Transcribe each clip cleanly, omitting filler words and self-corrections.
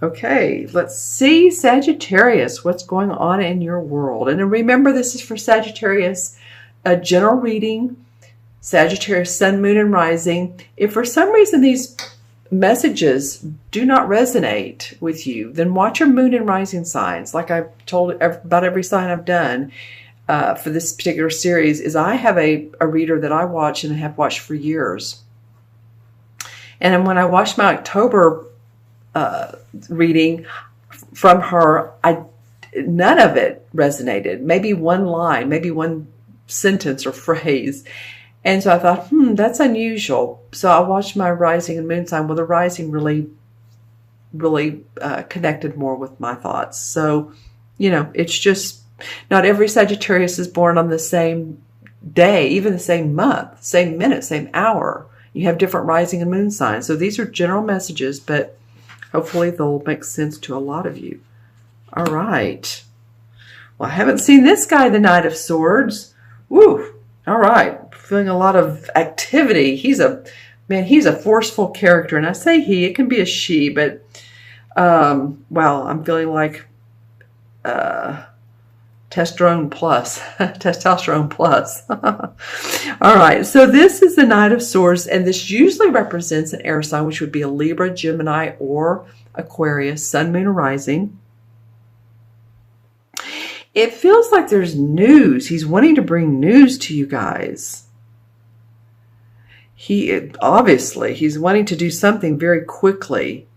Okay, let's see, Sagittarius, what's going on in your world? And remember, this is for Sagittarius, a general reading, Sagittarius, sun, moon, and rising. If for some reason these messages do not resonate with you, then watch your moon and rising signs. Like I've told about every sign I've done for this particular series, is I have a reader that I watch and have watched for years. And when I watched my October reading from her, none of it resonated. Maybe one line, maybe one sentence or phrase. And so I thought, that's unusual. So I watched my rising and moon sign. Well, the rising really connected more with my thoughts. So, it's just not every Sagittarius is born on the same day, even the same month, same minute, same hour. You have different rising and moon signs. So these are general messages, but hopefully they'll make sense to a lot of you. All right. Well, I haven't seen this guy, the Knight of Swords. Woo. All right. Feeling a lot of activity. He's a forceful character. And I say he, it can be a she, but, well, I'm feeling like testosterone plus. All right. So this is the Knight of Swords, and this usually represents an air sign, which would be a Libra, Gemini, or Aquarius, sun, moon, or rising. It feels like there's news. He's wanting to bring news to you guys. He's wanting to do something very quickly.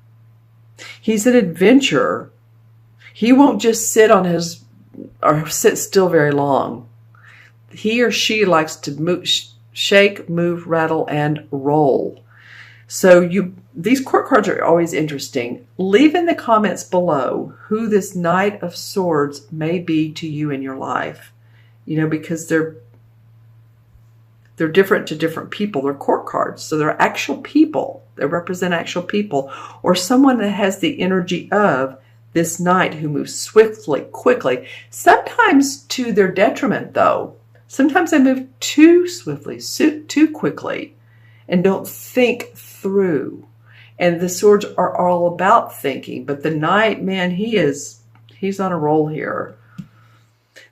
He's an adventurer. He won't just sit still very long. He or she likes to shake, move, rattle, and roll. So these court cards are always interesting. Leave in the comments below who this Knight of Swords may be to you in your life. Because they're different to different people. They're court cards. So they're actual people. They represent actual people. Or someone that has the energy of this knight who moves swiftly, quickly. Sometimes to their detriment, though. Sometimes they move too swiftly, too quickly, and don't think through. And the swords are all about thinking. But the knight, man, he's on a roll here.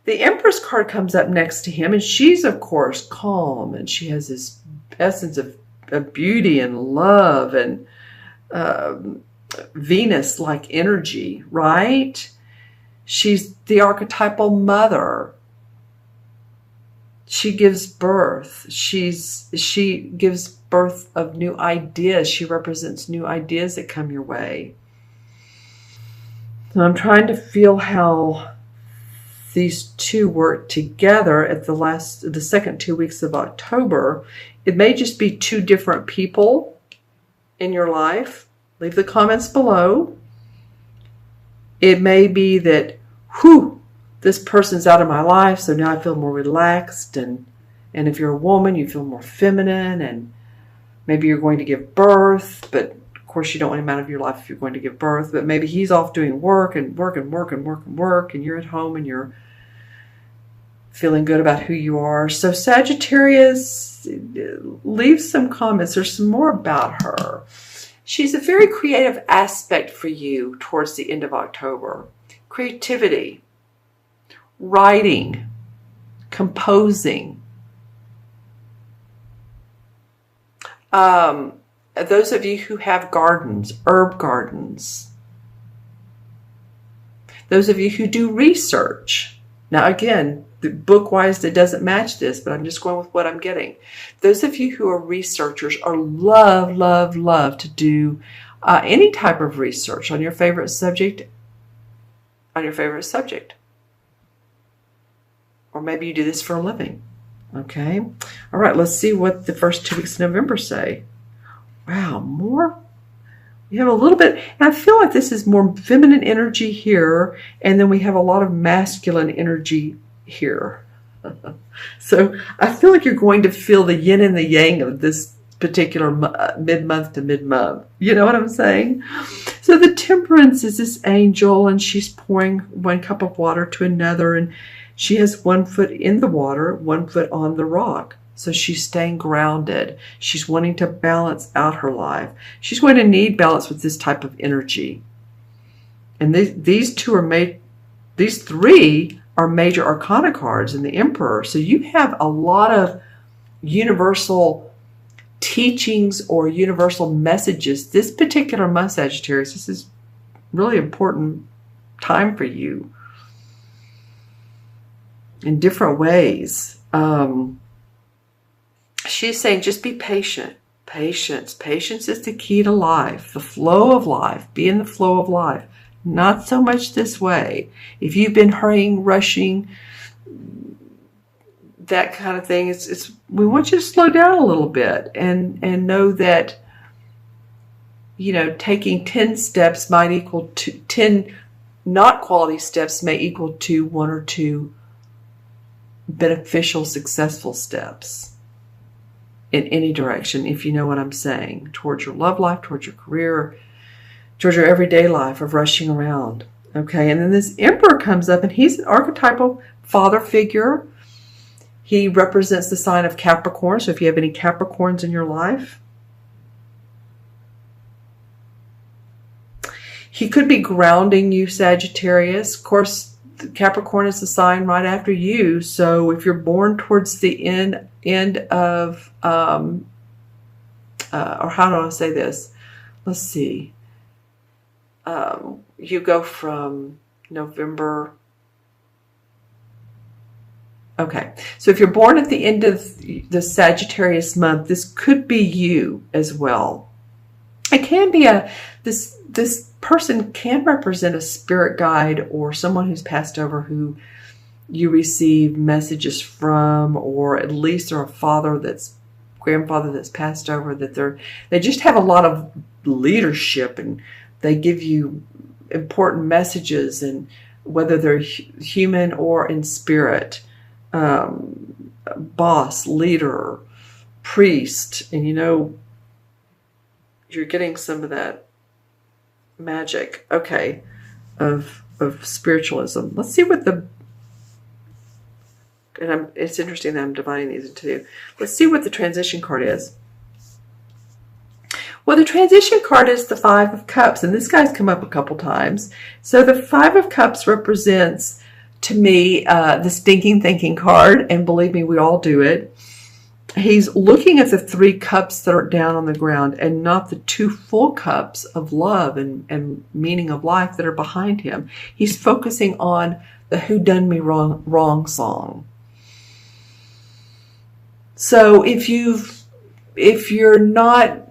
The Empress card comes up next to him, and she's, of course, calm, and she has this essence of beauty and love and Venus-like energy, right? She's the archetypal mother. She gives birth. She gives birth of new ideas. She represents new ideas that come your way. So I'm trying to feel how these two work together at the second 2 weeks of October. It may just be two different people in your life. Leave the comments below. It may be that, this person's out of my life, so now I feel more relaxed. And if you're a woman, you feel more feminine, and maybe you're going to give birth, but of course you don't want him out of your life if you're going to give birth. But maybe he's off doing work, and you're at home and you're feeling good about who you are. So Sagittarius, leave some comments. There's some more about her. She's a very creative aspect for you towards the end of October. Creativity, writing, composing. Those of you who have gardens, herb gardens. Those of you who do research. Now again, book-wise, it doesn't match this, but I'm just going with what I'm getting. Those of you who are researchers or love to do any type of research on your favorite subject, Or maybe you do this for a living. Okay. All right, let's see what the first 2 weeks of November say. Wow, more. We have a little bit, and I feel like this is more feminine energy here, and then we have a lot of masculine energy here. So I feel like you're going to feel the yin and the yang of this particular mid-month to mid-month. You know what I'm saying? So the Temperance is this angel, and she's pouring one cup of water to another, and she has 1 foot in the water, 1 foot on the rock. So she's staying grounded. She's wanting to balance out her life. She's going to need balance with this type of energy. And these three are major arcana cards in the Emperor. So you have a lot of universal teachings or universal messages. This particular month, Sagittarius, this is really important time for you in different ways. She's saying just be patient. Patience. Patience is the key to life. The flow of life. Be in the flow of life. Not so much this way. If you've been hurrying, rushing, that kind of thing, we want you to slow down a little bit and know that, you know, taking 10 steps might equal to 10 not quality steps may equal to 1 or 2 beneficial, successful steps in any direction, if you know what I'm saying, towards your love life, towards your career, towards your everyday life of rushing around. Okay, and then this Emperor comes up, and he's an archetypal father figure. He represents the sign of Capricorn, so if you have any Capricorns in your life, he could be grounding you, Sagittarius. Of course, Capricorn is the sign right after you, so if you're born towards the end of, or how do I say this? Let's see. You go from November. Okay, so if you're born at the end of the Sagittarius month, this could be you as well. It can be this person can represent a spirit guide or someone who's passed over who you receive messages from, or at least they're a grandfather that's passed over, that they just have a lot of leadership and they give you important messages, and whether they're human or in spirit, boss, leader, priest, and you know, you're getting some of that magic, okay, of spiritualism. Let's see what it's interesting that I'm dividing these into two. Let's see what the transition card is. Well, the transition card is the 5 of Cups, and this guy's come up a couple times. So the 5 of Cups represents, to me, the stinking thinking card, and believe me, we all do it. He's looking at the 3 cups that are down on the ground and not the 2 full cups of love and meaning of life that are behind him. He's focusing on the Who Done Me Wrong song. So if you're not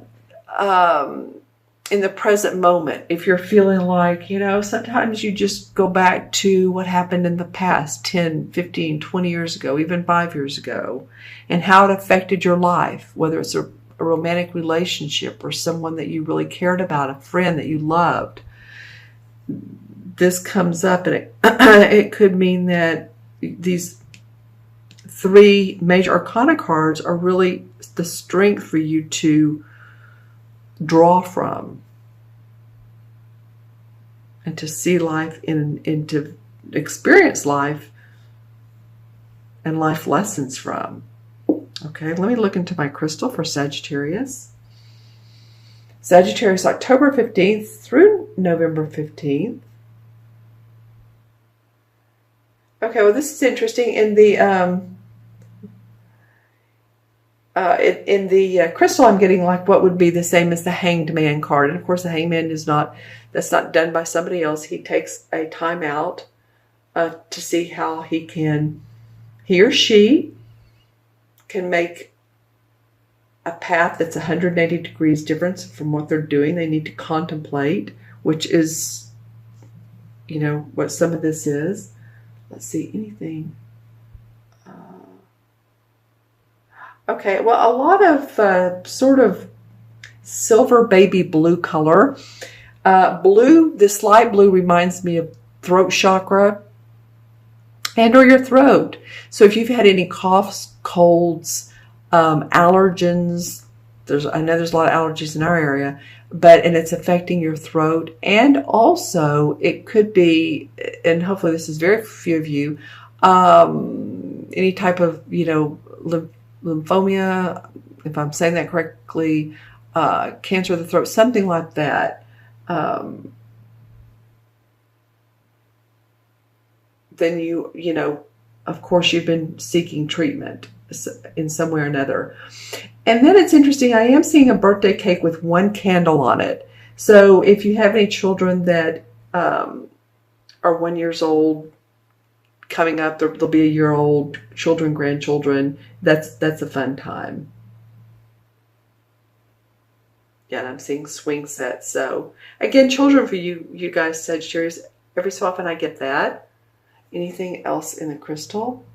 in the present moment, if you're feeling like, you know, sometimes you just go back to what happened in the past 10, 15, 20 years ago, even 5 years ago, and how it affected your life, whether it's a romantic relationship or someone that you really cared about, a friend that you loved. This comes up, and it could mean that these 3 major arcana cards are really the strength for you to draw from and to see life and to experience life and life lessons from. Okay, let me look into my crystal for Sagittarius. Sagittarius, October 15th through November 15th. Okay, well, this is interesting. In the crystal, I'm getting like what would be the same as the Hanged Man card. And of course, the Hanged Man that's not done by somebody else. He takes a time out to see how he or she can make a path that's 180 degrees difference from what they're doing. They need to contemplate, which is, you know, what some of this is. Let's see, anything. Okay, well, a lot of sort of silver baby blue color. Blue, this light blue reminds me of throat chakra and or your throat. So if you've had any coughs, colds, allergens, I know there's a lot of allergies in our area, and it's affecting your throat. And also it could be, and hopefully this is very few of you, any type of, you know, lymphoma, if I'm saying that correctly, cancer of the throat, something like that. then you know, of course, you've been seeking treatment in some way or another. And then it's interesting, I am seeing a birthday cake with one candle on it. So if you have any children that are 1 year old, coming up, there'll be a year old, children, grandchildren, that's a fun time. Yeah, and I'm seeing swing sets. So again, children for you guys, Sagittarius, every so often I get that. Anything else in the crystal?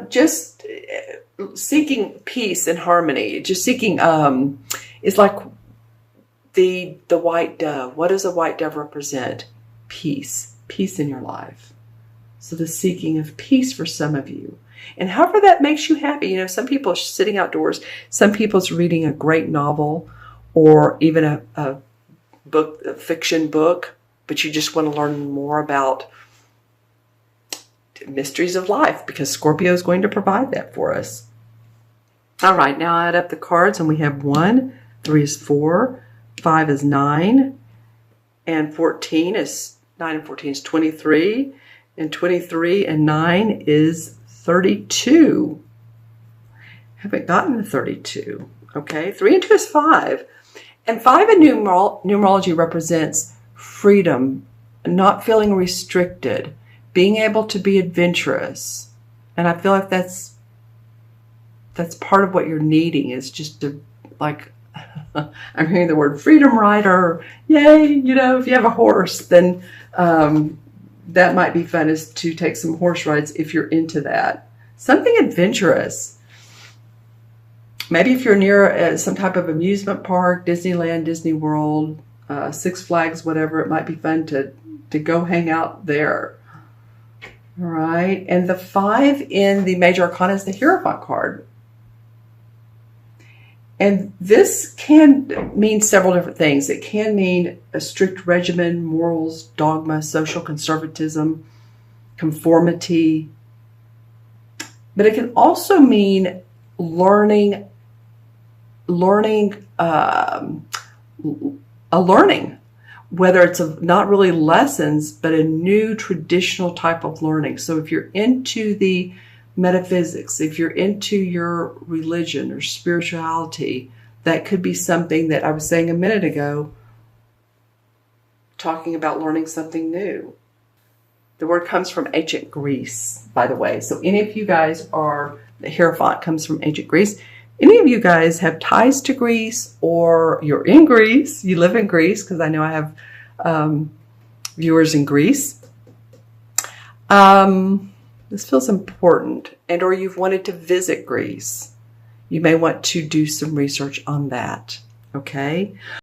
Just seeking peace and harmony. Just seeking, it's like the white dove. What does a white dove represent? Peace. Peace in your life. So the seeking of peace for some of you. And however that makes you happy. You know, some people are sitting outdoors. Some people's reading a great novel or even a book, a fiction book, but you just want to learn more about mysteries of life because Scorpio is going to provide that for us. All right, now I add up the cards and we have 1, 3 is 4, 5 is 9, and 14 is 9 and 14 is 23, and 23 and 9 is 32. Haven't gotten to 32. Okay, 3 and 2 is 5. And 5 in numerology represents freedom, not feeling restricted, being able to be adventurous. And I feel like that's part of what you're needing is just to, like, I'm hearing the word freedom rider. Yay, you know, if you have a horse, then that might be fun, is to take some horse rides if you're into that. Something adventurous. Maybe if you're near some type of amusement park, Disneyland, Disney World, Six Flags, whatever, it might be fun to go hang out there. All right. And the 5 in the Major Arcana is the Hierophant card. And this can mean several different things. It can mean a strict regimen, morals, dogma, social conservatism, conformity. But it can also mean learning, whether it's not really lessons, but a new traditional type of learning. So if you're into the metaphysics, if you're into your religion or spirituality, that could be something that I was saying a minute ago, talking about learning something new. The word comes from ancient Greece, by the way. So any of you guys the Hierophant comes from ancient Greece. Any of you guys have ties to Greece, or you're in Greece, you live in Greece, because I know I have viewers in Greece. This feels important, or you've wanted to visit Greece. You may want to do some research on that, okay?